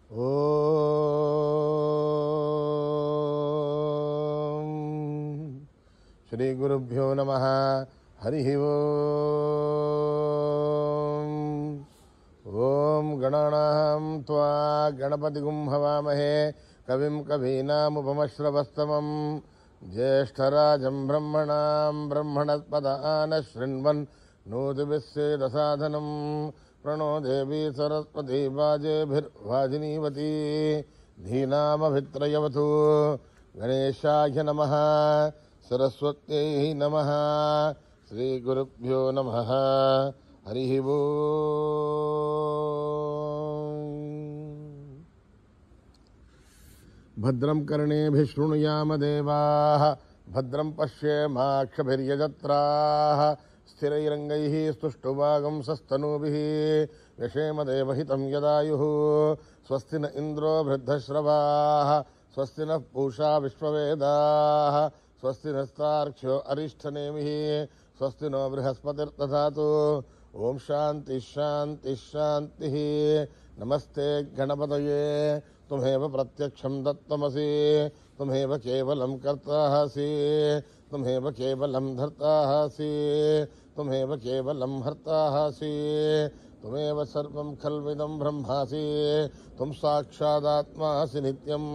ఓం శ్రీ గురుభ్యో నమః. హరి ఓం. ఓం గణానాం త్వా గణపతిగుం హవామహే కవిం కవీనాముపమశ్రవస్తమం జ్యేష్ఠరాజం బ్రహ్మణాం బ్రహ్మణస్పదాన శృణ్వన్ నోతిభిస్సేదసాదనం ప్రణో దేవీ సరస్వతీ వాజేభిర్వాజినీవతీ ధీనామభిత్రయవతు. గణేశాయ నమః. సరస్వత్యై నమః. శ్రీగురుభ్యో నమః. హరి ఓం. భద్రం కర్ణేభిః శృణుయామ దేవాః భద్రం పశ్యేమాక్షభిర్యజత్రాః స్థిరైరంగైః స్తుష్టువాగంసస్తనూభిः యశేమ దేవహితం యదాయుః. స్వస్తి న ఇంద్రో వృద్ధశ్రవాः స్వస్తి నః పూషా విశ్వవేదాः స్వస్తి నస్తార్క్ష్యో అరిష్టనేమిః స్వస్తి నో బృహస్పతిర్దధాతు. ఓం శాంతి శాంతి శాంతి. నమస్తే గణపతయే తుమేవ ప్రత్యక్షం దత్తమసి తుమేవ కేవలం కర్తాసి తుమేవ కేవలం ధర్తాసి తుమేవ కేవలం హర్తాసి తుమేవ సర్వం ఖల్విదం బ్రహ్మాసి త్వం సాక్షాదాత్మాసి నిత్యం.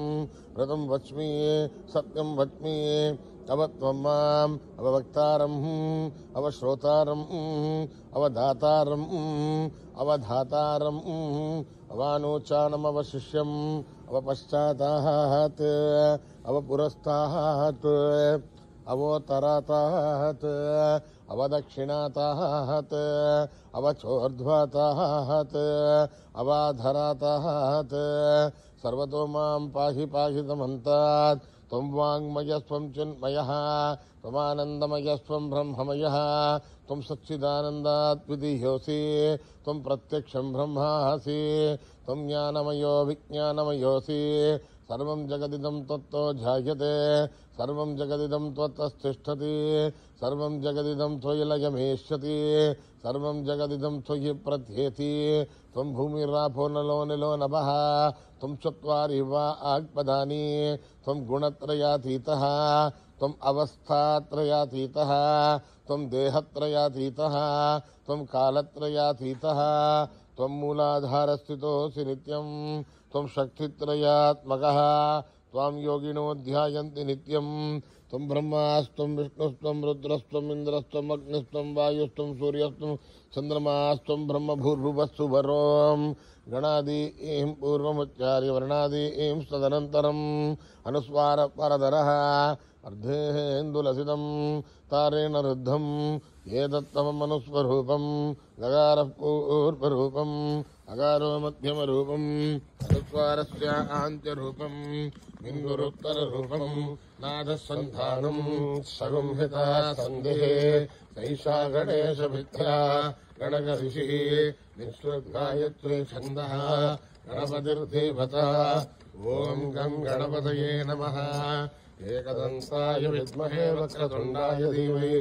వ్రతం వచ్మి సత్యం వచ్మి అవత్వం మాం అవవక్తారం అవశ్రోతారం అవధాతారం అవధాతారం అవానోచానమవశిష్యం అవపశ్చాతాత్ అవపురస్తాత్ అవోత్తరాతాత్ అవదక్షిణాతాత్ అవచోర్ధ్వతాత్ అవాధరాతాత్ సర్వతో మాం పాహి పాహి తమంతాత్. త్వం వాంగ్మయస్త్వం చిన్మయః త్వమానందమయస్త్వం బ్రహ్మమయః త్వం సచ్చిదానందాద్వితీయోऽసి త్వం ప్రత్యక్షం బ్రహ్మాసి త్వం జ్ఞానమయో విజ్ఞానమయోऽసి. సర్వం జగదిదం త్వత్తో ఝాయతే సర్వం జగదిదం త్వత్తస్థిష్టతి సర్వం జగదిదం త్వయి లయమేష్యతి సర్వం జగదిదం త్వయి ప్రత్యేతి. త్వం భూమిరాపో నలో నిలో నభః త్వం చత్వారి వాగ్పదాని త్వం గుణత్రయాతీతః త్వం అవస్థాత్రయాతీతః త్వం దేహత్రయాతీతః త్వం కాలత్రయాతీతః త్వం మూలాధారస్థితోऽసి నిత్యం త్వం శక్తిత్రయాత్మకః త్వాం యోగినో ధ్యాయంతి నిత్యం. త్వం బ్రహ్మాస్త్వం విష్ణుస్త్వం రుద్రస్త్వం ఇంద్రస్త్వం అగ్నిస్త్వం వాయుస్త్వం సూర్యస్త్వం చంద్రమాస్త్వం బ్రహ్మభూర్భువస్సు వరోం. గణాదీం పూర్వముచ్చార్య వర్ణాదీం తదనంతరం అనుస్వార పరధరః అర్ధేందులసితం తారేణ రుద్ధం ఏతత్తమమనుస్వరూపం గగారః పూర్వరూపం అగారో మధ్యమరూపం అనుస్వారస్యాంత్యరూపం బిందురుత్తరరూపం నాదసంధానం సగుంహితా సందేహే సైషా గణేశమిథ్యా గణగరిషిః నిశ్రుద్గాయత్రీ ఛందః గణపతిర్దేవతా. ఓం గం గణపతయే నమః. ఏకదంతాయ విద్మహే వక్రతుండాయ ధీమహి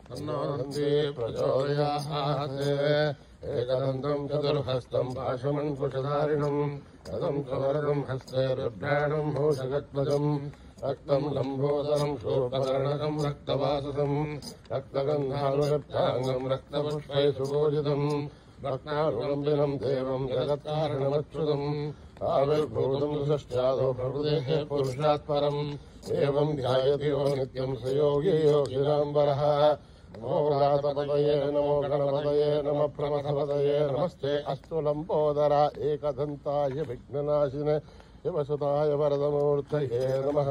తన్నో దంతి ప్రచోదయాత్. ఏకదంతం చతుర్హస్తం పాశమంకుశధారిణం రథం కవరదం హస్తే రుద్రాణం మూషగత్వజం రక్తం లంబోదరం శూర్పకర్ణకం రక్తవాససం రక్తగంధానుగత్తాంగం రక్తపుష్పై సుగోజితం భక్తారులంబినం దేవం జగత్కారణమచ్యుతం. ఆవిర్భూతం సృష్ట్యాదో ప్రకృతేః పురుషాత్ పరం ఏవం ధ్యాయతి యో నిత్యం స యోగి యోగిరాంబరః. నమో వ్రాతపతయే నమో గణపతయే నమ ప్రమథపతయే నమస్తే అస్తు లంబోదర ఏకదంతాయ విఘ్ననాశినే శివసుతాయ వరదమూర్తయే నమః.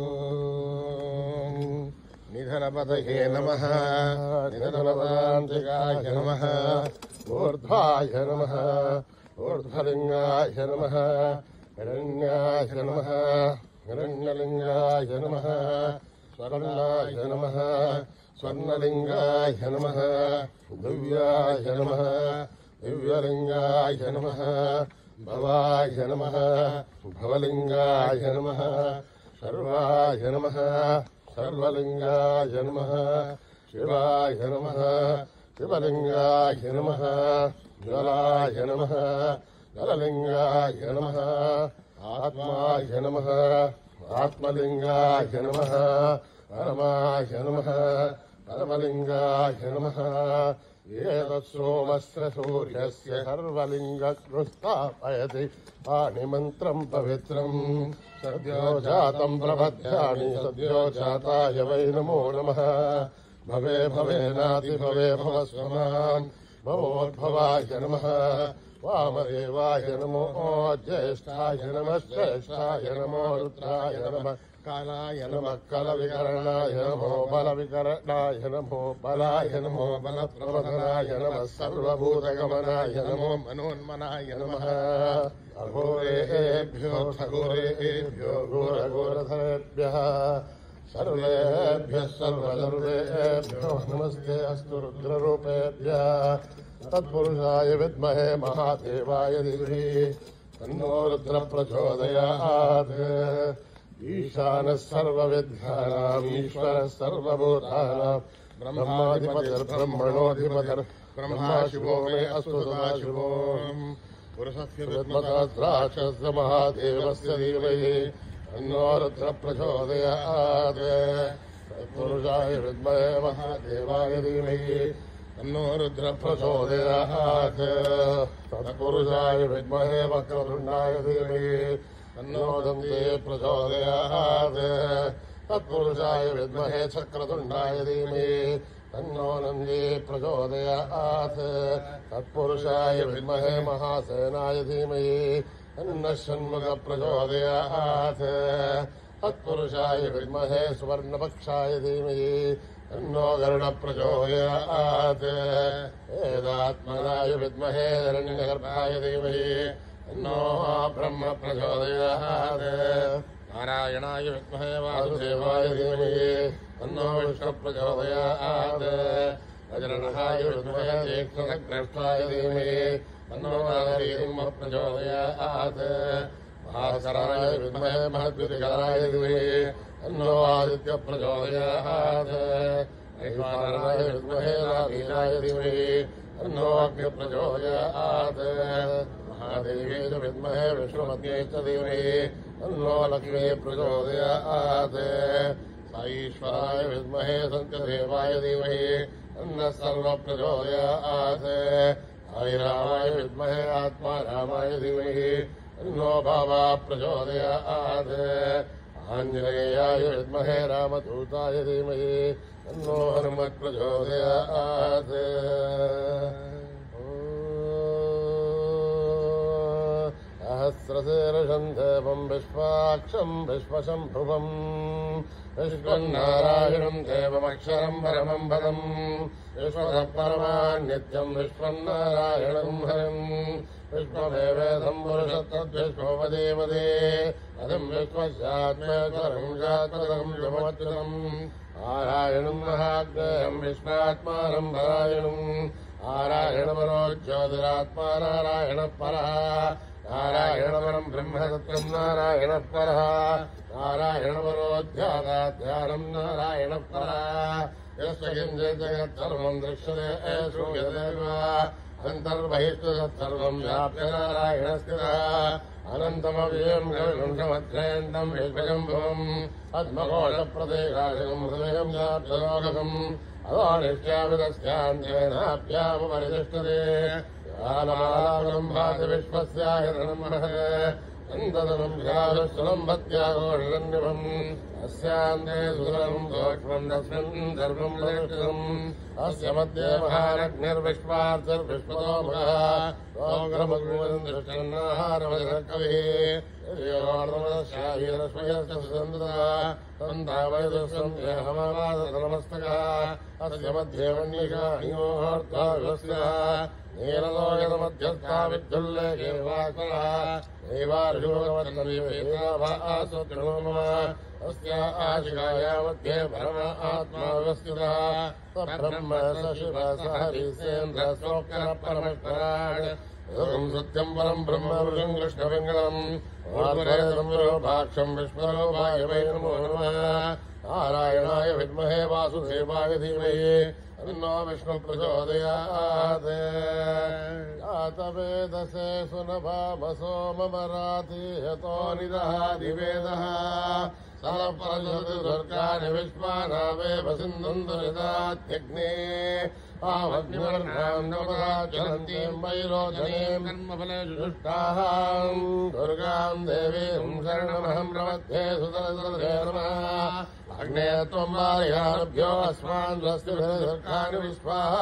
ఓం నిధనపతయే నమః నిధనపదాంతికాయ నమః ఊర్ధ్వాయ నమః ఊర్ధ్వలింగాయ నమః హిరణ్యాయ నమః హిరణ్యలింగాయ నమః స్వర్ణాయ నమః స్వర్ణలింగాయ నమః దివ్యాయ నమః దివ్యలింగాయ నమః భవాయ నమః భవలింగాయ నమః సర్వాయ నమః సర్వలింగాయ నమః శివాయ నమః శివలింగాయ నమః జ్వలాయ నమః జలలింగాయ నమః ఆత్మాయ నమః ఆత్మలింగాయ నమః పరమాయ నమః పరమలింగాయ నమః ఏతత్సోమస్య సూర్యస్య సర్వలింగకృస్థాపయతి పాణిమంత్రం పవిత్రం సద్యో జాతం ప్రపద్యామి సద్యో జాతాయ వై నమో నమః భవే భవేనాతి భవే భవస్వమాం భవోద్భవాయ నమః వామదేవాయ నమో జ్యేష్ఠాయ నమః శ్రేష్ఠాయ నమో రుద్రాయ నమః కాలాయ నమః కలవికరణాయ నమో బలవికరణాయ నమో బలాయ నమో బలప్రవదనాయ నమః సర్వభూతగమనాయ నమో మనోన్మనాయ నమః అఘోరేభ్యో ఖగోరేభ్యో ఘోరఘోరధరేభ్యః సర్వేభ్యः సర్వసర్వేభ్యో నమస్తే అస్తు రుద్రరూపేభ్యः తత్పురుషాయ విద్మహే మహాదేవాయ ధీమహి తన్నో రుద్ర ప్రచోదయాత్ ఈశానः సర్వవిద్యానాం ఈశ్వరः సర్వభూతానాం బ్రహ్మాధిపతిర్బ్రహ్మణోధిపతిర్ బ్రహ్మా శివో మే అస్తు సదాశివో పురుషస్య విద్మహస్య మహాదేవస్య ధీమహి తన్నో రుద్ర ప్రచోదయాత్ తత్పురుషాయ విద్మహే మహాదేవాయ ధీమహి తన్నో రుద్ర ప్రచోదయాత్ తత్పురుషాయ విద్మహే వక్రతుండాయ ధీమహి తన్నో దంతే ప్రచోదయాత్ తత్పురుషాయ విద్మహే చక్రతుండాయ ధీమహి తన్నో నంది ప్రచోదయాత్ తత్పురుషాయ విద్మహే మహాసేనాయ ధీమహి తన్నః షణ్ముఖ ప్రచోదయాత్ తత్పురుషాయ విద్మహే సువర్ణపక్షాయ ధీమహి తన్నో గరుడ ప్రచోదయాత్ వేదాత్మనాయ విద్మహే హిరణ్యగర్భాయ ధీమహి తన్నో బ్రహ్మ ప్రచోదయాత్ నారాయణాయ విద్మహే వాసుదేవాయ ధీమహి తన్నో విష్ణు ప్రచోదయాత్ వజ్రణాయ విద్మహే తీక్ష్ణగ్రస్తాయ ధీమహి తన్నో నారసింహ ప్రచోదయాత్ మహాసరాయ విద్మహే మహద్వికరాయ ధీమహి తన్నో ఆదిత్య ప్రచోదయాత్ వైశ్వానరాయ విద్మహే నారాయణాయ ధీమహి తన్నో అగ్ని ప్రచోదయాత్ మహాదేవే చ విద్మహే విష్ణుమత్యై చ ధీమహి తన్నో లక్ష్మీ ప్రచోదయాత్ సాయీశ్వరాయ విద్మహే సత్యదేవాయ ధీమహి తన్నః సర్వ ప్రచోదయాత్ హరిరామాయ విద్మహే ఆత్మారామాయ ధీమహి తన్నో భావా ప్రచోదయాత్ ఆంజనేయాయ విద్మహే రామదూతాయ ధీమహి తన్నో హనుమత్ ప్రచోదయాత్ సహస్రశీర్షం దేవం విశ్వాక్షం విశ్వశంభువం విశ్వన్నారాయణం దేవమక్షరం పరమం పదం విశ్వద పరమాన్నిత్యం విశ్వన్నారాయణం హరిం విశ్వమేవేదం పురుషతద్విశ్వోపదేవదే అదం విశ్వస్యాత్మేశ్వరం శాశ్వతం శుభమచ్యుతం నారాయణం మహాజ్ఞేయం విశ్వాత్మానం నారాయణం నారాయణమనో జ్యోతిరాత్మా నారాయణ పరః నారాయణపరం బ్రహ్మసత్యం నారాయణ పరః నారాయణపరోధ్యానం నారాయణ పరః యస్య కించిత్ జగత్సర్వం దృశ్యతే శ్రూయతే వా అంతర్బహిష్టు సర్వం వ్యాప్య నారాయణ స్థితః అనంతమవ్యయం గవిగుంఠమధ్యేంతం విశ్వశంభువం పద్మకోశ ప్రదేశాశకం హృదయం వ్యాప్తలోకం అదోనిష్ట్యావిదస్యాంతేనాప్యామపరితిష్ఠతే ఆలమాలాపదం భాతి విశ్వస్యాయతనం మహత్ అంతదనం ధ్యానుస్థలం భక్త్యాఘోషన్నిభం అస్యాంతే సుతరం సూక్ష్మం తస్మిన్ సర్వం ప్రతిష్ఠితం అస్య మధ్యే మహారగ్నిర్విశ్వార్చిర్విశ్వతో ముఖః సోగ్రమగ్నిమదం దృష్టన్నాహారమజకవిః అస్య మధ్యే మన్నిషాయోర్ధ్వస్య నీలలోయమధ్యస్థా విద్యుల్లేఖే వార్షోగమత్మీవేదాభాసోమ అస్య ఆశికాయా మధ్యే పరమ ఆత్మా వ్యవస్థితః బ్రహ్మ శివ సహరీసేంద్ర సోకర పరమేశ్వరాట్ సత్యం పరం బ్రహ్మ వృషం కృష్ణపింగళం భాక్షం విశ్వరూపాయ వై నమో నమః నారాయణాయ విద్మహే వాసుదేవాయ ధీమహి तन्नो विष्णु प्रचोदयात् जातवेदसे सुनभामसो ममराति यतो निदहाति वेदः सरपरजतुर्गानि विश्वानावेव सिन्धुन्दुरिदात्यग्ने आमग्निवर्णाम् नवराचरन्तीम् वैरोचनीम् कर्मफलेषु जुष्टाम् दुर्गाम् देवीम् शरणमहम् प्रपद्ये सुतरसुतरे नमः अग्ने त्वम् वारयानुभ्यो अस्मान् स्वस्तिभिर्दुर्गानि विश्वाः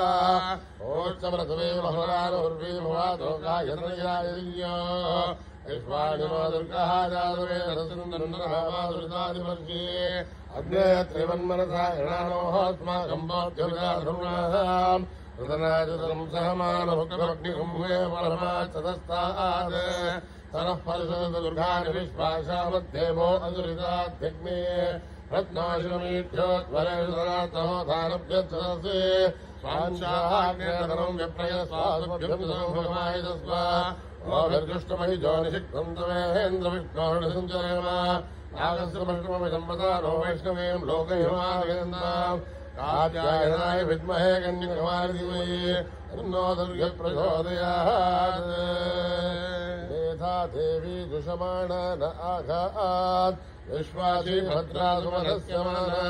ओच्चमृतवे महरानुर्वी भवातो गायत्रयायज्ञो विश्वानिनो दुर्गः जातवेदसुन्दरमादृतादिवर्षे अग्ने त्रिवन्मनसा हिरणानोऽस्माकम् बोध्यविदाधुर्णाम् ऋतनाचतरम् सहमानभुक्तमग्निकुम्भे परमाचतस्तात् तरः परिसदुर्गानि विश्वासामध्येवो अदुरिताध्यग्ने रत्नाशिरमीठ्योत्वरेषु धानभ्यत्सदसे स्वाञ्चाग्नेतरम् विप्रय स्वादुभ्यम् भगवाय तस्मा ओभिर्दुष्टमहि ज्योनिषिक्तम् तवेन्द्र विष्णोर्निसञ्चरेम नागस्त्रमष्टमविदम्बता नो वैष्णवेम् लोकहिमागेन्द्राम् कात्यायनाय विद्महे कन्यकुमारि धीमहि तन्नो दुर्गे प्रचोदयात् मेधा देवी दुषमाणा न आघात् विश्वासी भद्रा सुमनस्य माना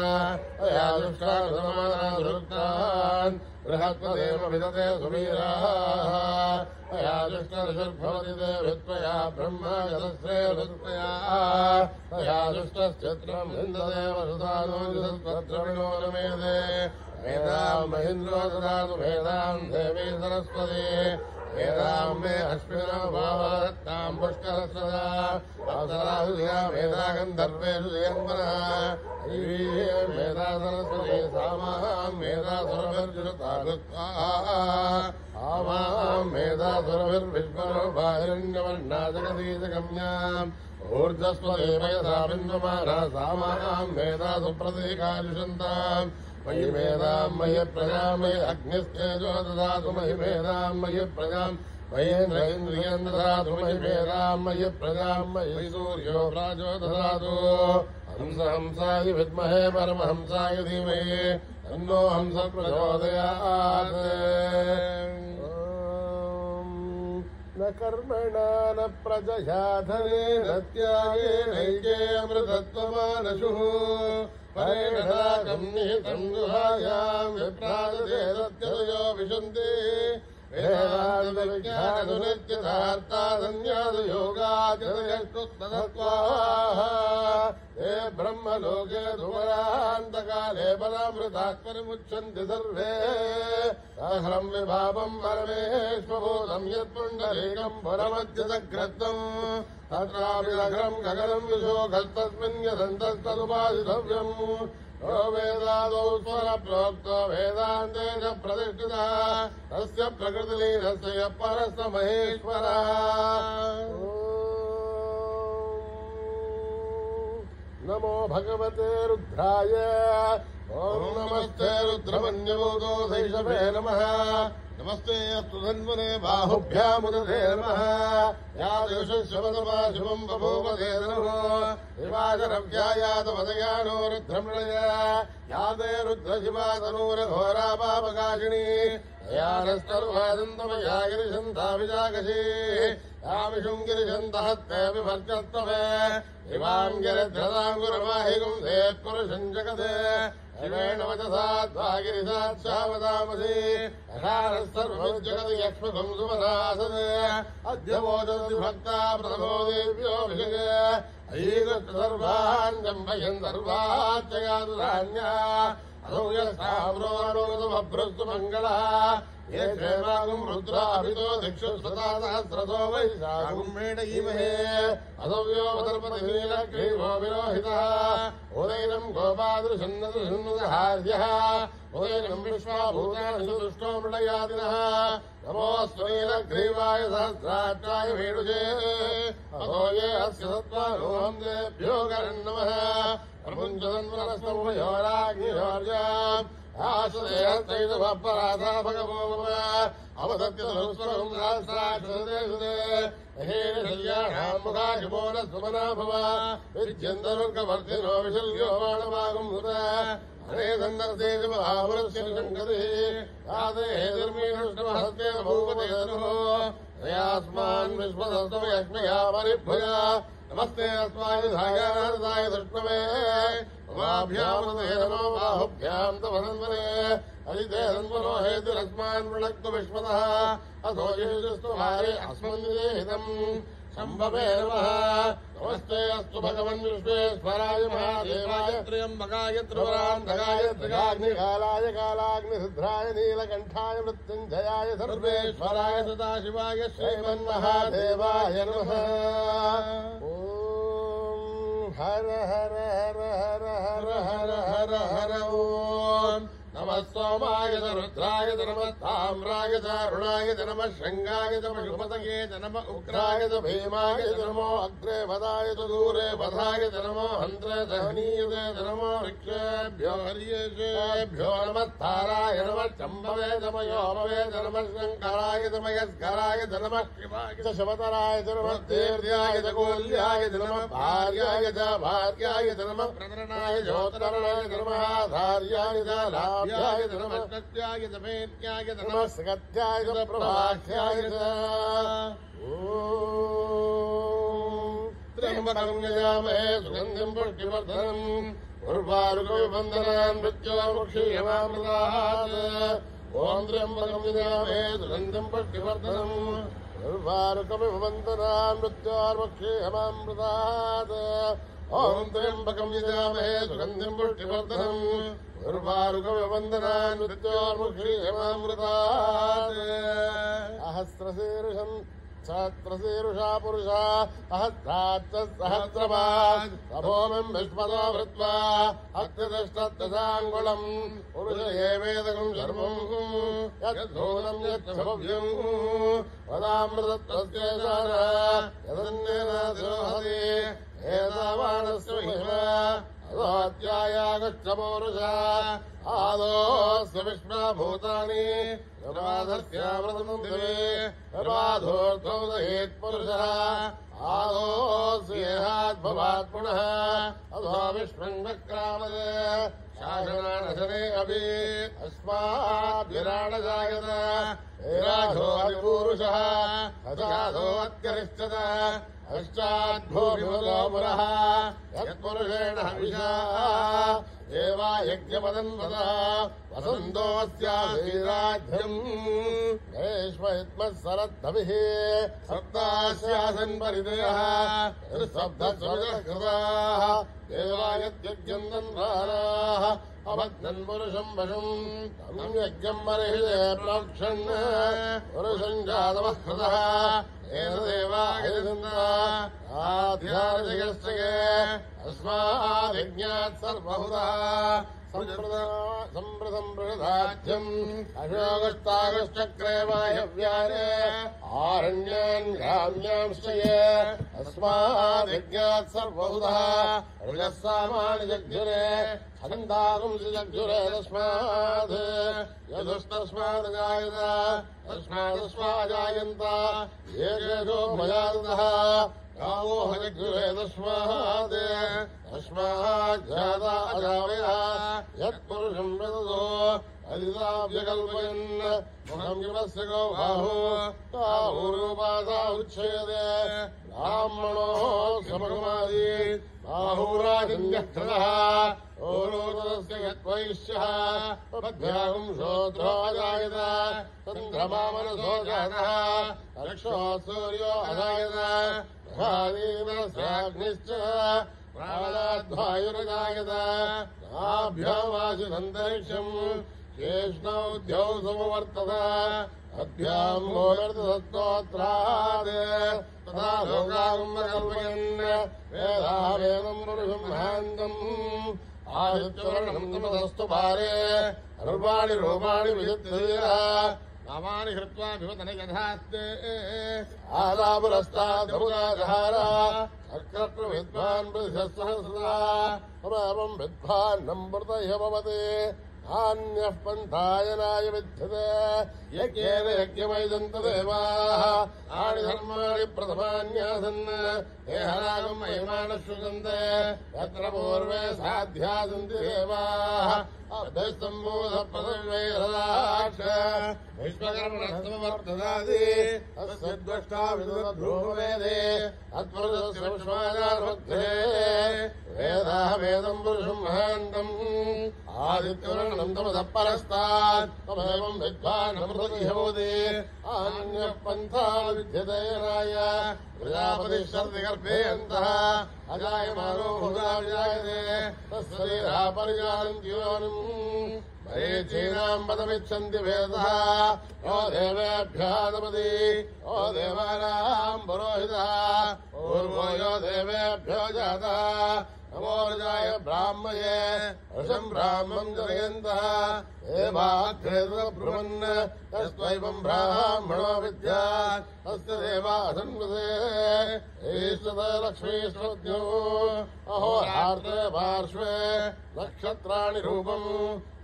अया दुष्टा समाना दुरुक्तान् बृहत्पदेव विदते सुवीराः अया दुष्टर्षुर्भवति देवित्वया ब्रह्मा जलश्रेयत्वया अया दुष्टश्चित्रम् विन्दते वसुधानो जलस्पत्रविनो न मेधे वेदाम् महीन्द्रो ददातु वेदाम् देवी सरस्वती वेदाम् मे अश्विनो भावदत्ताम् पुष्करसदा अवसराहुया वेदा गन्धर्वेषु जयन्मनः मेधा सरस्वती सामाम् मेधा सुरभिर्जुरुता आमाम् मेधा सुरभिर्विश्वरो बाहिरण्यवर्णा जगदीशगम्याम् ऊर्जस्वदेव यथा बिन्दमाना सामाम् मेधा सुप्रतीकायुषन्ताम् मयि मेधाम् मयि प्रजाम् मयि अग्निस्तेजो ददातु मयि मेधाम् मयि प्रजाम् मयेन्द्रियम् ददातु मयि मेधाम् मयि प्रजाम् मयि सूर्यो राजो ददातु हंस हंसाय विद्महे परमहंसाय धीमहि तन्नो हंस प्रचोदयात् न कर्मणा न प्रजया धनेन त्यागेनैके अमृतत्वमानशुः परेण रागम् निहितम् गुहायाम् विभ्राजते सत्यतयो विशन्ति वेदान्तविज्ञाननित्यतार्थादन्यादयोगाचरयष्टुत्तत्वाः ये ब्रह्मलोके धुमरान्तकाले बलामृतात्मनिमुच्यन्ति सर्वे अहम् विभावम् परमेश्वभूतम् यत्पुण्डरीकम् पुरमध्यसग्रस्तम् तत्रापि नगरम् गगनम् विशोकस्तस्मिन् यदन्तस्तदुपासितव्यम् यो वेदादौ स्वरप्रोक्तो वेदान्ते च प्रतिष्ठितः तस्य प्रकृतिलीनस्य यः परस्य महेश्वरः नमो भगवते रुद्राय ॐ नमस्ते रुद्रमन्यभूतो शैशवे नमः नमस्ते अस्तु धन्वने बाहुभ्यामुदते नमः या दिवशश्रवतमा शुभम् बभूवते नमो दिवाकरव्यायातवदयानो रुद्रमृळय या ते रुद्रशिवा तनूरघोरा पापकाशिनी यानस्तर्वादन्तमया गिरिशन्ता विजागशी यामिषुम् गिरिशन्तहत्ते विभर्जत्वमे इमाम् गिरिध्रदाङ्गुरमाहिगुम् धे पुरुषम् जगते शिवेण वचसा द्वागिरिसात् शावदामसि अकारस्तर्वजगति यक्ष्मकम् सुमनासते अद्य वोचति भक्ता प्रथमो देव्यो विषये अयीकृष्टसर्वान् जम्बयन् सर्वाच्चयादुराण्या असौ यस्ताम्रोणोतमभ्रस्तु मङ्गलः ये क्षेमागुम् रुद्राभितो दिक्षु स्वता सहस्रतो वैशाखुम् मेडयीमहे असौ यो वदर्पतिग्रीवो विरोहितः उदैनम् गोपादृशन्नदृशन्नदहार्यः उदैनम् विश्वाभूतानि दुष्टो मृडयादिनः नमोऽस्तु नीलग्रीवाय सहस्राक्षाय वेणुजे अतो ये अस्य सत्त्वानोऽहम् तेभ्यो गरन्नमः प्रपुञ्चतन्वनस्तमुभयोराग्नियोर्याम् आश्रयस्तैतमपराधा भगवो अवसत्यसंस्वरम् सहस्राक्षते सुते हेनशल्याणाम् मुखाशुभो न सुमना भव विद्यन्तनुर्गवर्धिनो विशल्यो बाणमागम् हुत अरे सन्दर्शेषु महापुरुषस्य शङ्करे याते हेतुर्मीनुष्णमहस्ते भूपते तस्मान् विश्वदस्तु यक्ष्मया परिभ्वया नमस्ते अस्माय धायाय दुष्टमे उमाभ्याम् नमो बाहुभ्याम् तवनन्वरे अजिते सन्वनो हेतुरस्मान् वृणक्तु विश्वतः अथो येषुस्तु हारे अस्मन्निदेहितम् शम्भवे नमः नमस्ते अस्तु भगवन् विश्वेश्वराय महादेवाय त्र्यम्बकाय त्रिपुरान्तकाय त्रिकाग्निकालाय कालाग्निसिद्धाय नीलकण्ठाय मृत्युञ्जयाय सर्वेश्वराय सदाशिवाय श्रीमन्महादेवाय नमः। ॐ हर हर हर हर हर हर हर हर ॐ नमः सोमाय च रुद्राय च नमः ताम्राय च अरुणाय च नमः शृङ्गाय च पशुपतये च नमः उग्राय च भीमाय च नमो अग्रे वदाय च दूरे वधाय च नमो हन्त्रे च हनीयते च नमो वृक्षेभ्यो हरियेभ्यो नमः ताराय नमः चम्भवे च मयोमवे च नमः शङ्कराय च मयस्कराय च नमः शिवाय च शिवतराय च नमः देव्याय च गोल्याय च नमः भार्याय च भार्याय च नमः प्रतरणाय ज्योतिरणाय च नमः आधार्याय च लाभ्याय च नमः सत्याय च भेद्याय च नमः सकत्याय च प्रभाख्याय च ॐ त्र्यम्बकं यजामहे सुगन्धिं पुष्टिवर्धनम् उर्वारुकविबन्धनान् मृत्योर्मुक्षीयमामृतात् ॐ त्र्यम्बकं यजामहे सुगन्धिं पुष्टिवर्धनम् उर्वारुकविबन्धनान् मृत्योर्मुक्षीयमामृतात् ॐ त्र्यम्बकं यजामहे सुगन्धिं पुष्टिवर्धनम् उर्वारुकविबन्धनान् मृत्योर्मुक्षीयमामृतात् सहस्रशीर्षम् सहस्रशीर्षा पुरुषा सहस्राच्च सहस्रपात् तपोमिं विश्वतो भृत्वा अत्यतिष्ठत्तदाङ्गुलम् पुरुष एवेदकं सर्वम् यद्धूनं यच्छभव्यम् वदामृतत्वस्य सारः यदन्येन द्रोहति एतावानस्य महिमा अधोऽध्यायागच्छ पौरुषा आदोऽस्य विश्वभूतानि प्रमादस्यामृतम् दिवे प्रमादोऽर्थो दहेत् पुरुषः आदोऽस्येहाद्भवात् पुनः अधो विश्वम् वक्रामदे शासनानशने अपि अस्माद्विराडजायत विराधो अविपूरुषः अजाधो अत्यरिष्यत पश्चाद्भूमिमुलो पुरः यत्पुरुषेण हविषा देवा यज्ञपदन्वतः वसन्तोऽस्याधीराध्यम् ग्रीष्महित्मत्सरद्धभिः सप्तास्यासन् परिदेयः सप्तस्वजकृताः देवा यद्यज्ञम् दन्वानाः अभग्नन् पुरुषम् वशम् तम् यज्ञम् बर्हिषे प्रोक्षन् पुरुषम् जातमः कृतः आध्यात्मिकश्चये अस्माद्यज्ञात् सर्वहुतः सम्प्रदम् बृहदाध्यम् अशोकस्तागश्चक्रे वायव्याने आरण्यान् ग्राम्यांश्च ये अस्माद्यज्ञात् सर्वहुतः ऋजस्सामानि जग्धुरे छन्दागुंसि जग्धुरे तस्मात् यदुस्तस्मात् जायत तस्मादस्माजायन्त येषो मयादतः गावो हजग्धुरे तस्मात् तस्माज्जाता अजावयः यत्पुरुषम् वदतो अदिताभ्यकल्पयन् मुखम् किमस्य गो बाहुरूपासा उच्छयते ब्राह्मणो समगमादि बाहुराजन्यः ओरोदस्य यद्वैश्यः पद्भ्यागम् श्रोत्रो अजायत चन्द्रमामनसो जातः रक्षो सूर्यो अजायत महादीनस्याग्निश्च प्राणाद्वायुरजायत नाभ्यामाशिदन्तरिक्षम् शेष्णौद्यौ समवर्तत अभ्याम् गोवर्धतस्तोत्रात् तथा लोकागम्बकल्पयन् वेदावेदम् पुरुषम् महान्तम् आदित्यवर्णम् तमसस्तु पारे सर्वाणि रूपाणि विचित्रीयः नामानि हृत्वा विवदन यथास्ते आलापुरस्ताद्भुताधार चक्रप्रविद्वान् प्रतिशत्सहस्रा प्रभावम् विद्वान्नम् मृतैः भवति आन्यः पन्थायनाय विद्यते यज्ञेन यज्ञमैदन्तदेवाः आणि धर्माणि प्रथमान्यासन् देहरागम् महिमानः शुचन्ते यत्र पूर्वे साध्या सन्ति देवाः अभ्यस्तम्बूधप्रसव्यैरदाक्ष विश्वकर्मणस्तमवर्तदादि तस्य द्वष्टा विदुरभ्रूवेदे तत्पुरुषस्य विश्वाजारमध्ये वेदाः वेदम् पुरुषम् महान्तम् आदित्यवर्णम् तमसः परस्तात् तमेवम् विद्वानमृतजिहोति अन्यः पन्था विद्यते राय प्रजापतिः शर्दिगर्भे अन्तः अजायमानो भूता विजायते तस्सरीरः परिजानन्ति योनिम् मरीचीनाम् पदमिच्छन्ति भेदः ओ देवेभ्यः तपति ओ देवानाम् पुरोहितः पूर्वो यो देवेभ्यो जातः नमो रजाय ब्राह्मये वृषम् ब्राह्मम् जनयन्तः देवाग्रेतब्रुवन् तस्त्वैवम् ब्राह्मणो विद्यात् तस्य देवासन्वसे ईश्वते लक्ष्मीश्वज्ञो अहोरात्रे पार्श्वे नक्षत्राणि रूपम्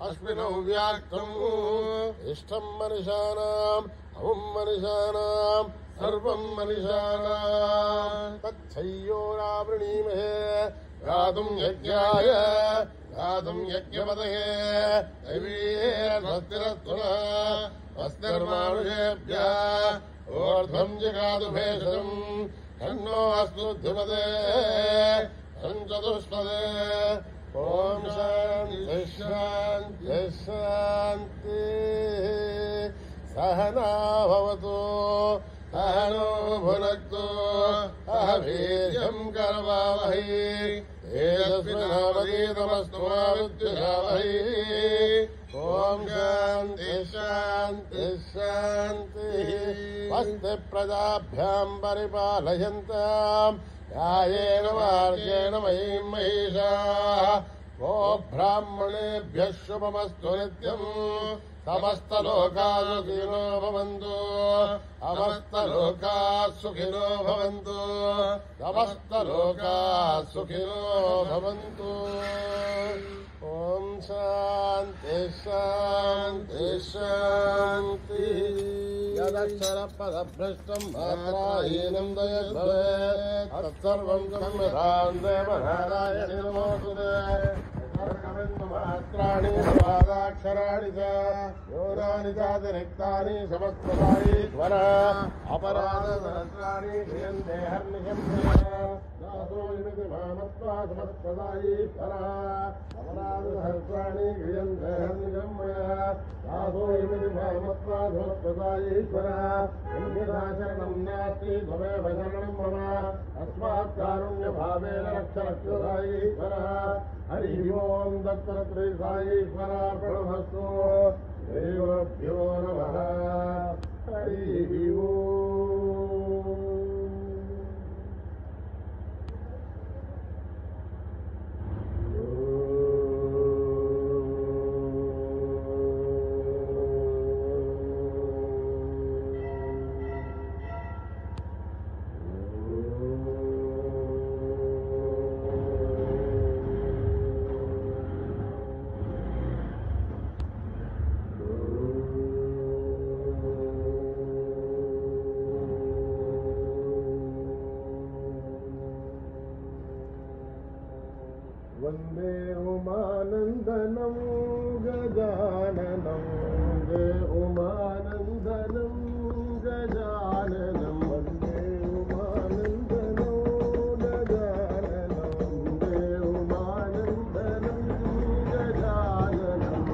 अश्विनौ व्याक्तम् इष्टम् मनिषाणाम् अमुम् मनिषाणाम् सर्वम् मनिषाणाम् तच्छय्यो रावृणीमहे गातुम् यज्ञाय गातुम् यज्ञपतये दैवीर्भक्तिरत्पुनः वस्तिर्मानुषेभ्यः ऊर्ध्वम् जिगातु भेषजम् तन्नो अस्तु धिपते चतुष्पदे ॐ शान्ति शान्ति शान्ति सहना भवतु सहनो भुनक्तु सह वीर्यम् करवावहै तेजस्विनावधीतमस्तु मा विद्विषावहै ॐ शान्ति शान्ति शान्तिः स्वस्ति प्रजाभ्याम् परिपालयन्ताम् न्यायेन मार्गेण महीम् महिषाः वो ब्राह्मणेभ्यः शुभमस्तु नित्यम् समस्तलोकाः सुखिनो भवन्तु समस्तलोकाः सुखिनो भवन्तु समस्तलोकाः सुखिनो भवन्तु ॐ शान्ति शान्ति शान्तिः यदक्षरपदभ्रष्टम् मात्राहीनम् दयद्भवेत् तत्सर्वम् क्षम्यताम् देवनारायणे नमोऽस्तुते मात्राणि स्वादाक्षराणि च योरानि चातिरिक्तानि समस्तदायीश्वर अपराधसहस्राणि क्रियन्ते हर्निशम्भोमिति मामत्वा समस्तदायीश्वर अपराधसहस्राणि क्रियन्ते हर्निशम्भय दासोऽमिति मामत्वा समस्तदायीश्वर अन्यदाचरणम् नास्ति त्वमेव शरणम् मम अस्मात् कारुण्यभावेन रक्ष रक्षदायीश्वर हरि ओम् दत्तत्रयीश्वरार्पणमस्तु देवभ्यो नमः हरि ओम् वन्दे उमानन्दनं गजाननं वन्दे उमानन्दनं गजाननं वन्दे उमानन्दनं गजाननं वन्दे उमानन्दनं गजाननं गजाननं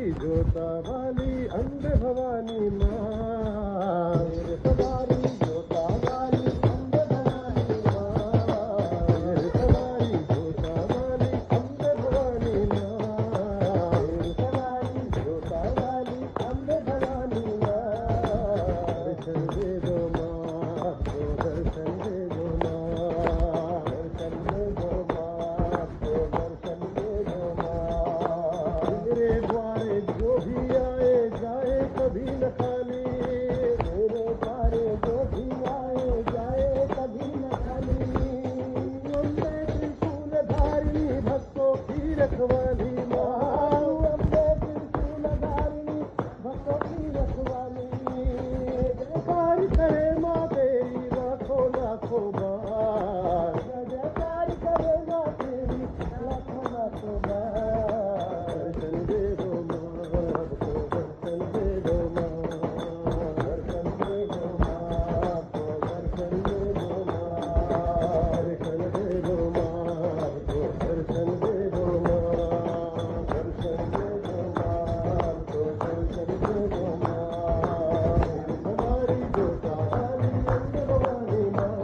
जोता वाली अम्बे भवानी माँ, सवारी जोता वाली अम्बे भवानी माँ, सवारी जोता वाली अम्बे भवानी माँ, सवारी जोता वाली अम्बे भवानी माँ। दर्शन दे दो माँ, तो दर्शन दे दो माँ, दर्शन दे दो माँ, तो दर्शन दे दो माँ। मेरे द्वारे जो भी आए जाए कभी न खाली, मेरे द्वारे जो भी आए जाए कभी न खाली। अम्बे त्रिशूल धारिणी भक्तों की रखवाली माँ, अम्बे त्रिशूल धारिणी भक्तों की रखवाली। जयकार करे माँ तेरी लाखों लाखों बार, जयकार करे माँ तेरी लाखों लाखों बार। दर्शन दे दो माँ, तो दर्शन दे दो माँ, दर्शन दे दो माँ, तो दर्शन दे दो माँ, दर्शन दे दो माँ, तो दर्शन दे दो माँ, दर्शन दे दो माँ, तो दर्शन दे दो माँ। हमारी जोता वाली अम्बे भवानी माँ,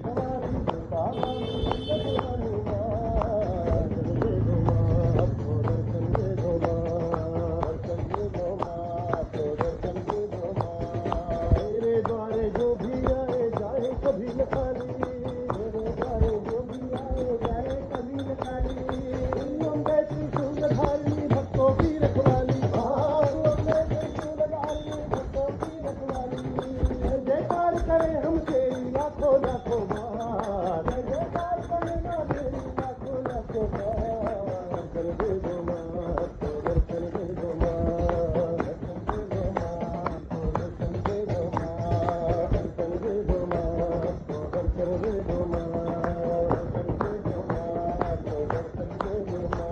हमारी जोता वाली अम्बे भवानी माँ। दर्शन दे दो माँ, तो दर्शन दे दो माँ, दर्शन दे दो माँ, तो दर्शन दे दो माँ। मेरे द्वारे जो भी आए जाए कभी न खाली, मेरे द्वारे जो भी आए जाए कभी न खाली। अम्बे त्रिशूल धारिणी भक्तों की रखवाली, अम्बे त्रिशूल धारिणी भक्तों की रखवाली। जयकार करे हम तेरी लाखों लाखों बार, जयकार करे ना तेरी लाखों लाखों बार। दर्शन दे दो माँ, तो दर्शन दे दो माँ, दर्शन दे दो माँ, तो दर्शन दे दो माँ, दर्शन दे दो माँ, तो दर्शन दे दो माँ, दर्शन दे दो माँ, तो दर्शन दे दो माँ,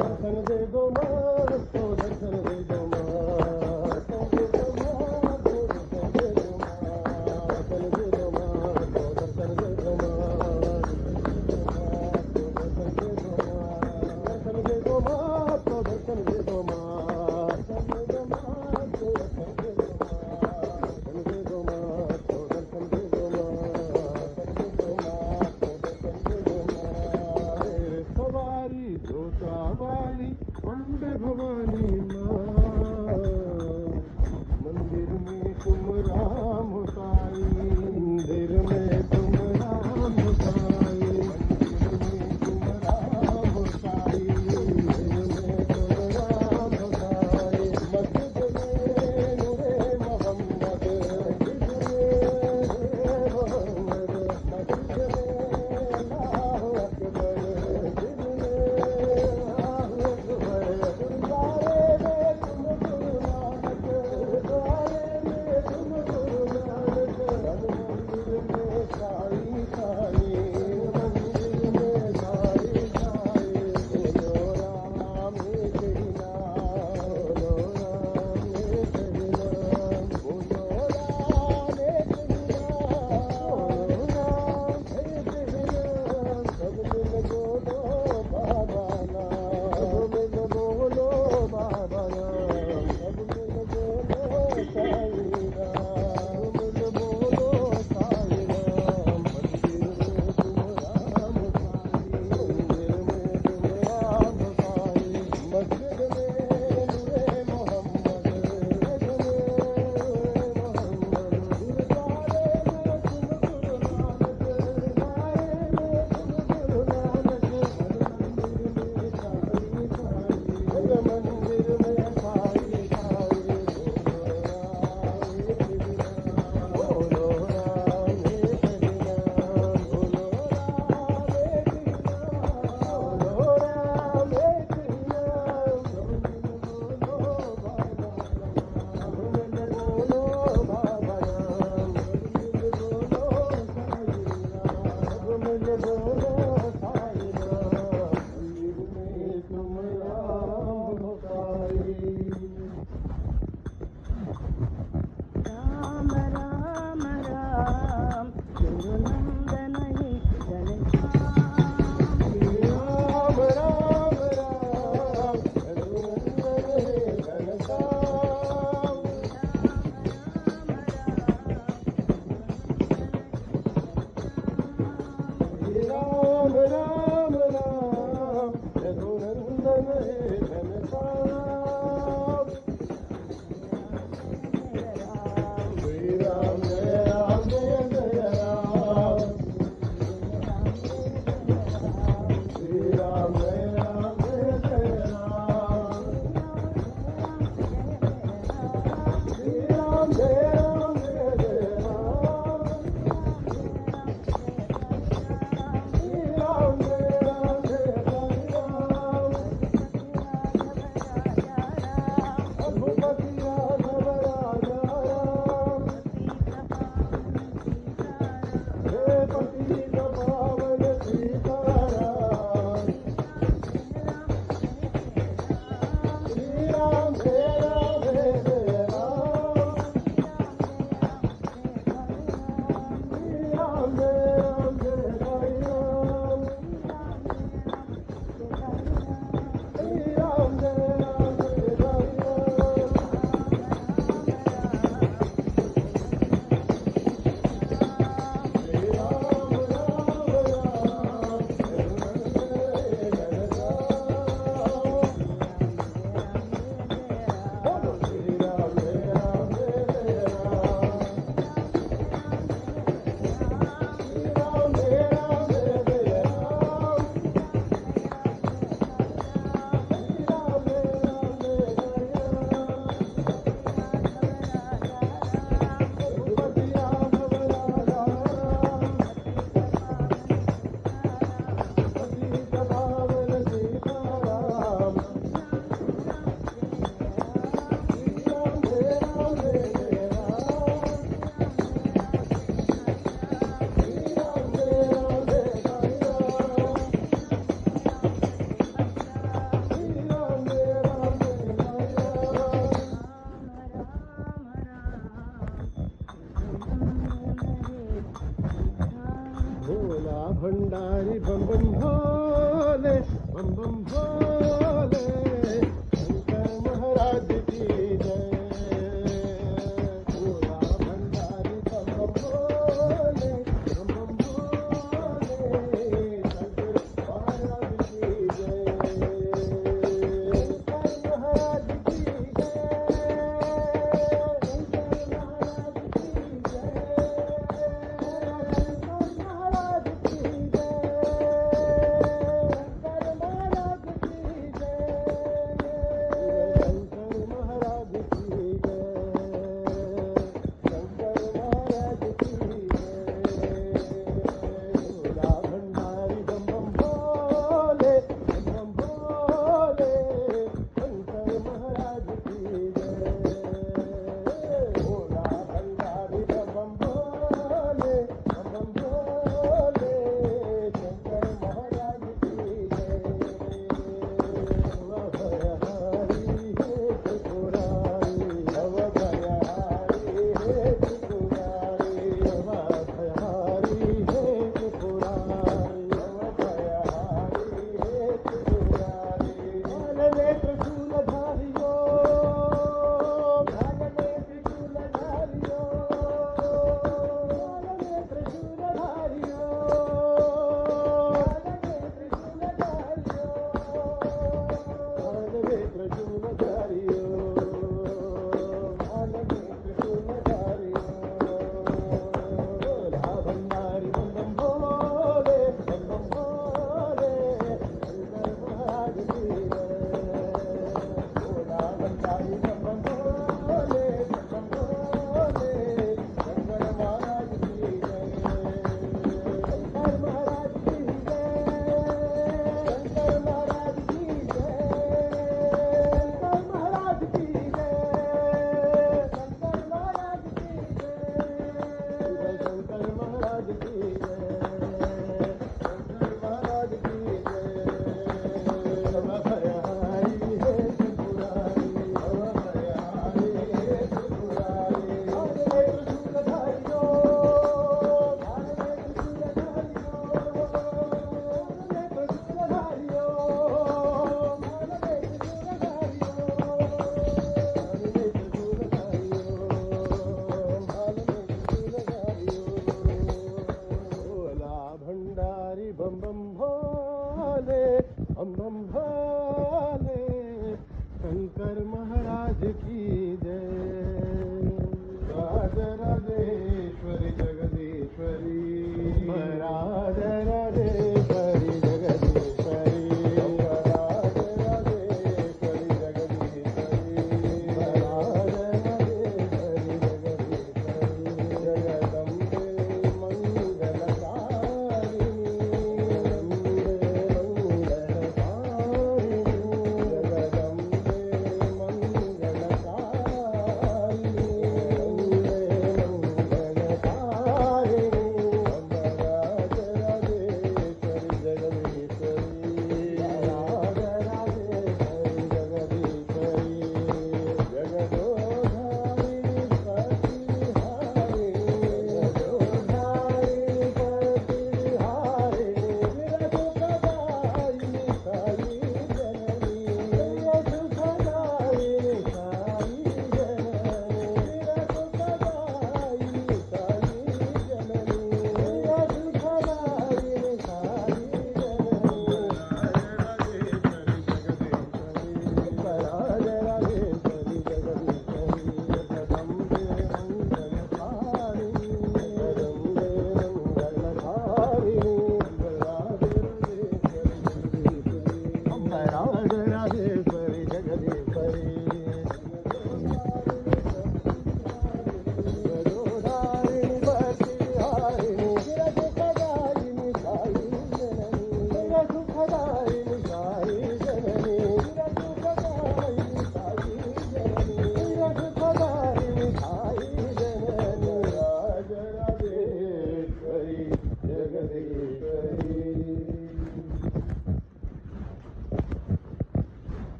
दर्शन दे दो माँ, तो दर्शन दे दो माँ, दर्शन दे दो माँ, तो दर्शन दे दो माँ, दर्शन दे दो माँ, तो दर्शन भोला भंडारी बम बम भोले बम बम भोले शंकर महाराज की जय भोला भंडारी बम बम भोले बम बम भोले शंकर महाराज की जय शंकर महाराज की जय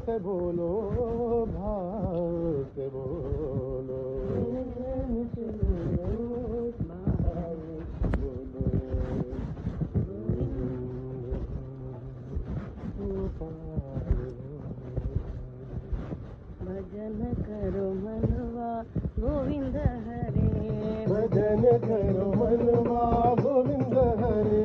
से बोलो, भाव से बोलो, भजन करो मनवा गोविंद हरे, भजन करो मनवा गोविंद हरे,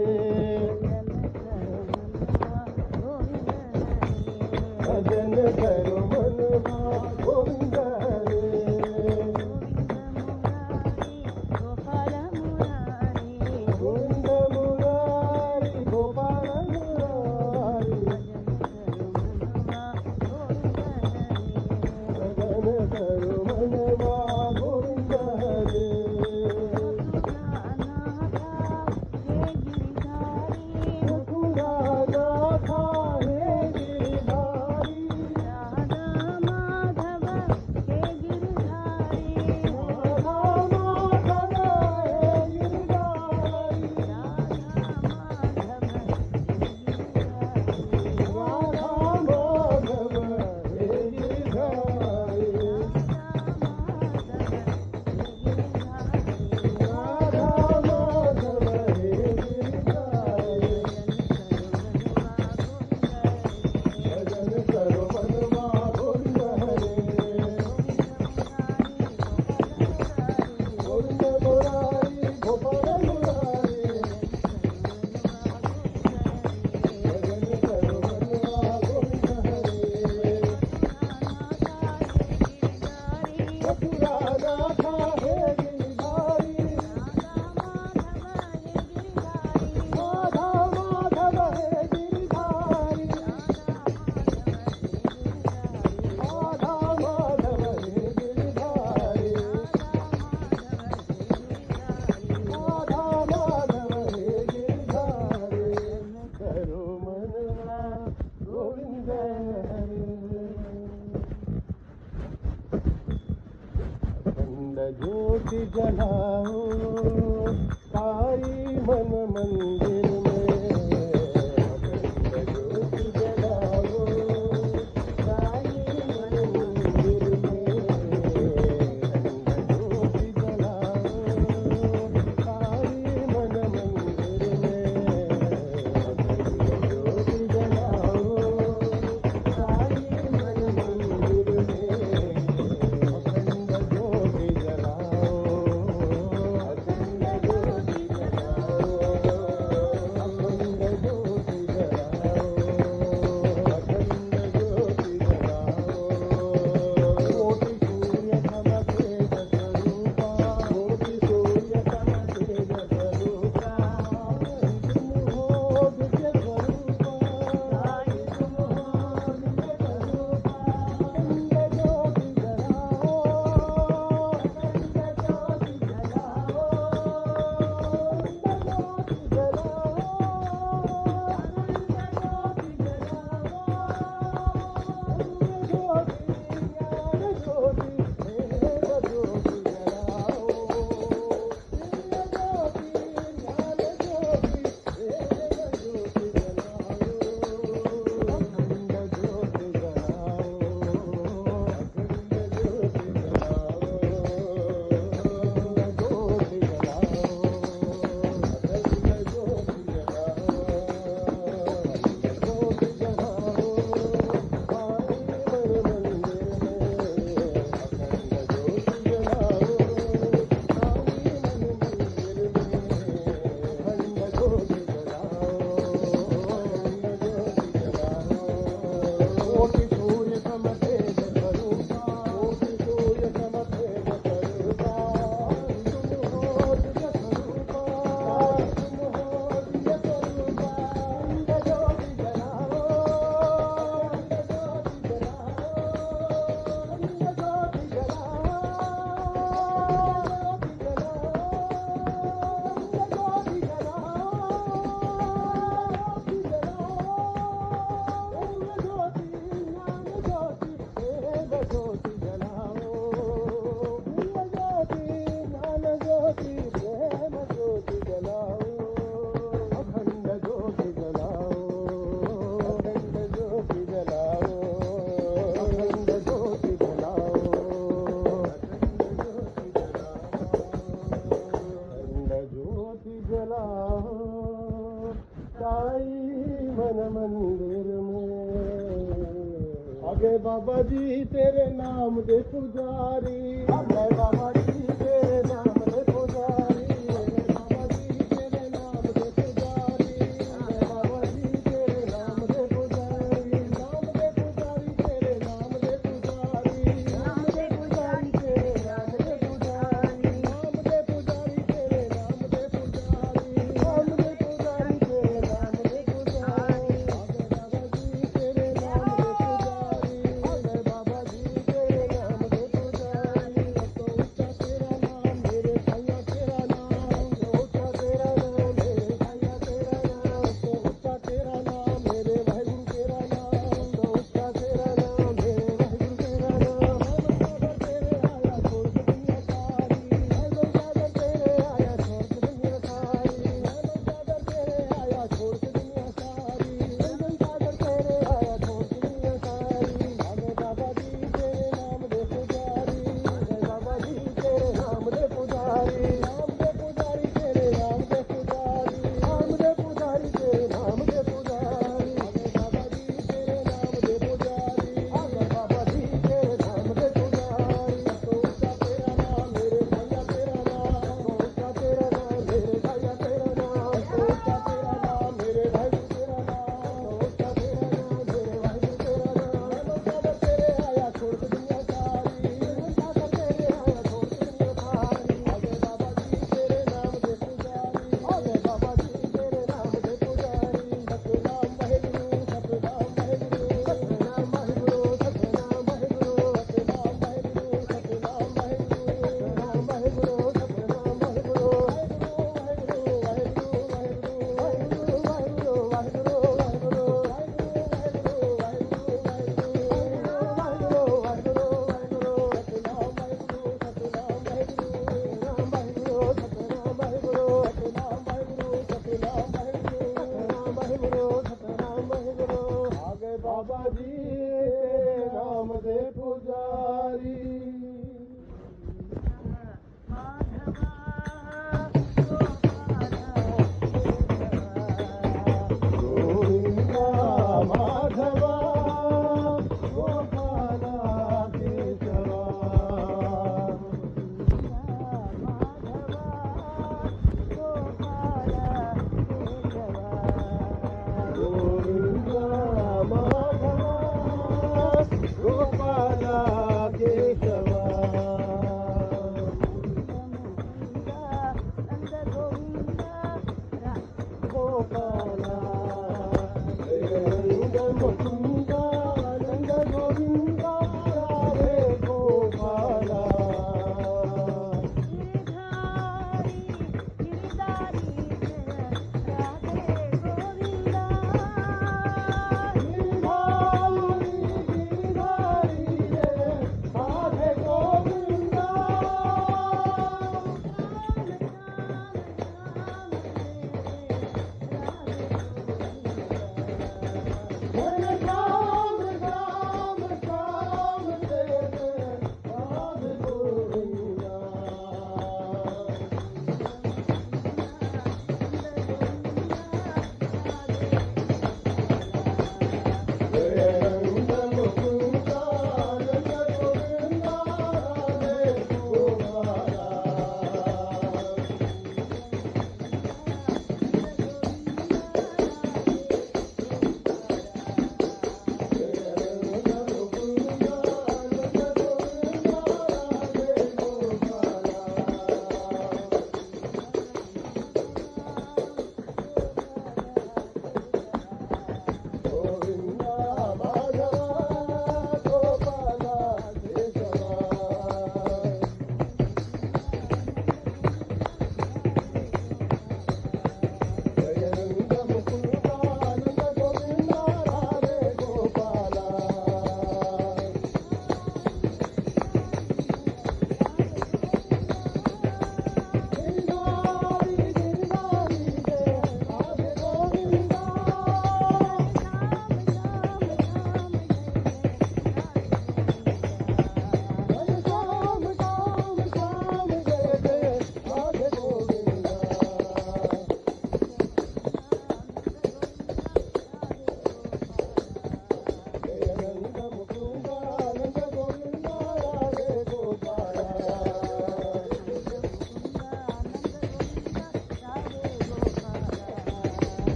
भजन करो मनवा गोविंद हरे, गोविंद मुरारी गोपाल मुरारी, भजन करो मनवा गोविंद हरे, जलाओ साई मन मंदिर में अखंड ज्योति जलाओ साई मन मंदिर में अखंड ज्योति जलाओ साई मन मंदिर में अखंड ज्योति जलाओ साई मन मंदिर में अखंड ज्योति जलाओ अखंड ज्योति जलाओ अखंड ज्योति जलाओ अखंड ज्योति जलाओ कोटि सूर्य सम तेज स्वरूपा कोटि सूर्य सम तेज स्वरूपा तुम हो दिव्य स्वरूपा तुम हो दिव्य स्वरूपा अखंड ज्योति जलाओ अखंड ज्योति जलाओ अखंड ज्योति कोटि सूर्य सम तेज स्वरूपा कोटि सूर्य सम तेज स्वरूपा तुम हो दिव्य स्वरूपा तुम हो दिव्य स्वरूपा अखंड ज्योति जलाओ अखंड ज्योति जलाओ अखंड ज्योति जलाओ साई मन मंदिर में आगे बाबा जी तेरे नाम दे पुजारी आगे बाबा जी तेरे नाम दे पुजारी आगे बाबा जी तेरे नाम दे पुजारी आगे बाबा जी तेरे नाम दे पुजारी नाम दे पुजारी तेरे नाम दे पुजारी नाम दे पुजारी तेरे नाम दे पुजारी नाम दे पुजारी तेरे नाम दे पुजारी नाम दे पुजारी तेरे नाम दे पुजारी आगे बाबा जी तेरे नाम दे पुजारी आगे बाबा जी तेरे नाम दे पुजारी तो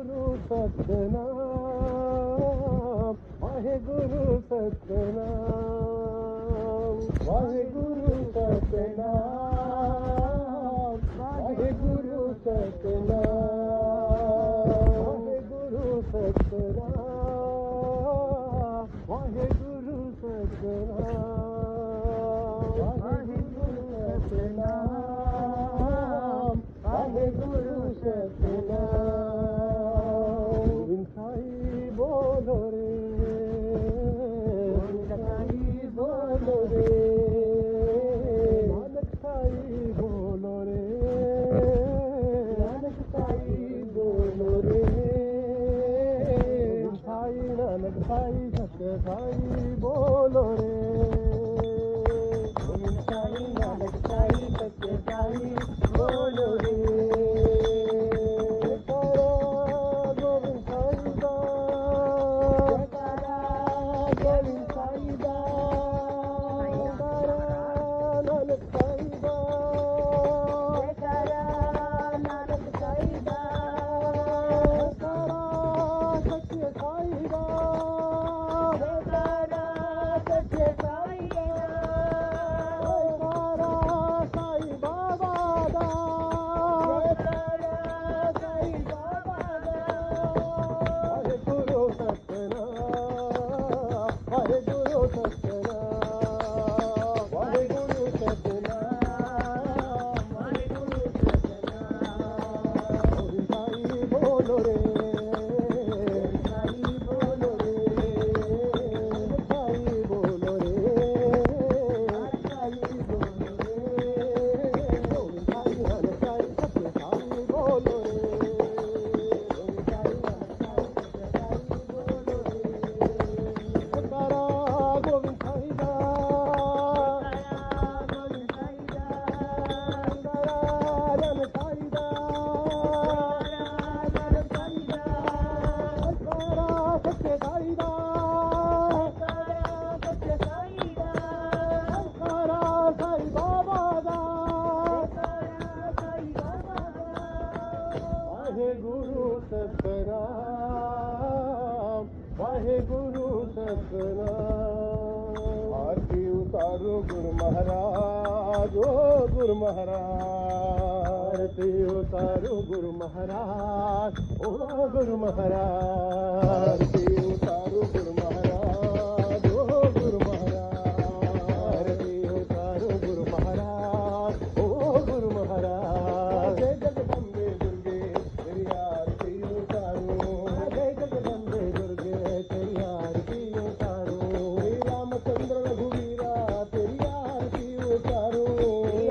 गुरु सतनाम वाहे गुरु सतनाम वाहे गुरु सतनाम वाहे गुरु सतनाम वाहे गुरु सतनाम वाहे गुरु सतनाम वाहे गुरु सतनाम वाहे गुरु सतनाम गोविंद साई बोलो रे गोविंद साई बोलो रे नानक साई बोलो रे नानक साई बोलो रे साई नानक साई सत्य साई बोलो रे गोविंद साई नानक साई सत्य साई बोलो रे वाहे गुरु सतनाम आरती उतारो गुरु महाराज ओ गुरु महाराज आरती उतारो गुरु महाराज ओ गुरु महाराज आरती उतारो गुरु महाराज ओ गुरु महाराज आरती उतारो गुरु महाराज ओ गुरु महाराज जय जगदम्बे दुर्गे तेरी आरती उतारो जय जगदम्बे दुर्गे तेरी आरती उतारो रामचंद्र रघुवीरा तेरी आरती उतारो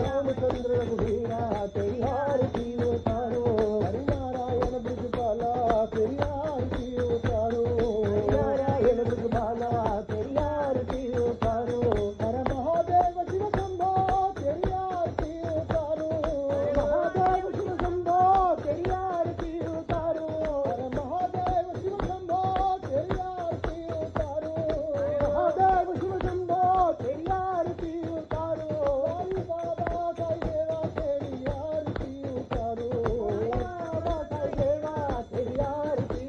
रामचंद्र रघुवीरा तेरी आरती उतारो हरिनारायण ब्रजपाला तेरी आरती उतारो हरिनारायण ब्रजपाला तेरी आरती उतारो हर महादेव शिव शंभो तेरी आरती उतारो महादेव शिव शंभो तेरी आरती उतारो हर महादेव शिव शंभो तेरी आरती उतारो महादेव शिव शंभो तेरी आरती उतारो साई बाबा साई देवा तेरी आरती उतारो बाबा साई देवा तेरी आरती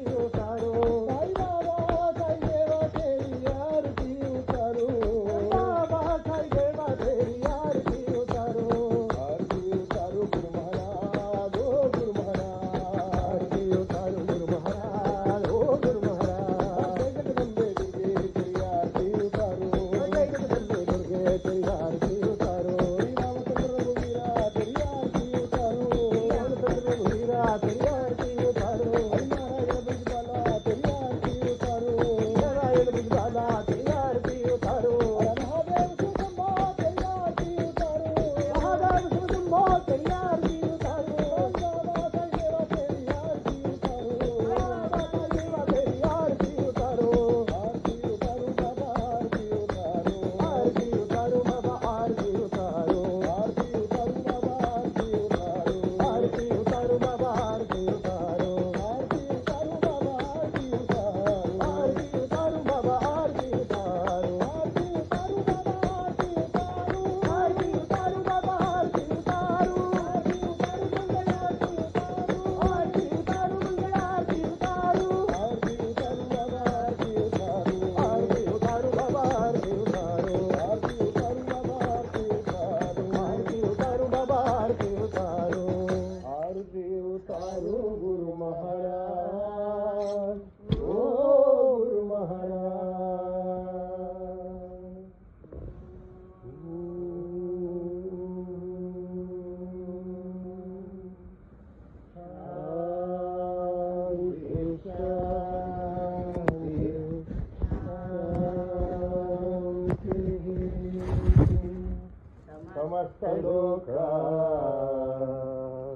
लोका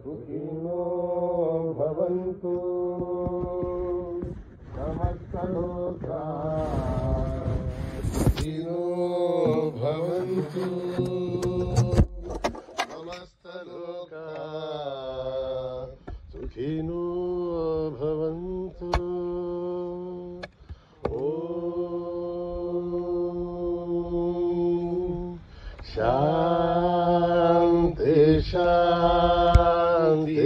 सुखिनो भवन्तु समस्त लोका सुखिनो भवन्तु समस्त लोका सुखिनो भवन्तु शांति शांति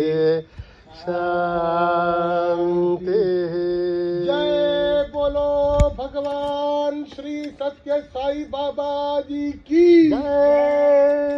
शांति। जय बोलो भगवान श्री सत्य साई बाबा जी की जय।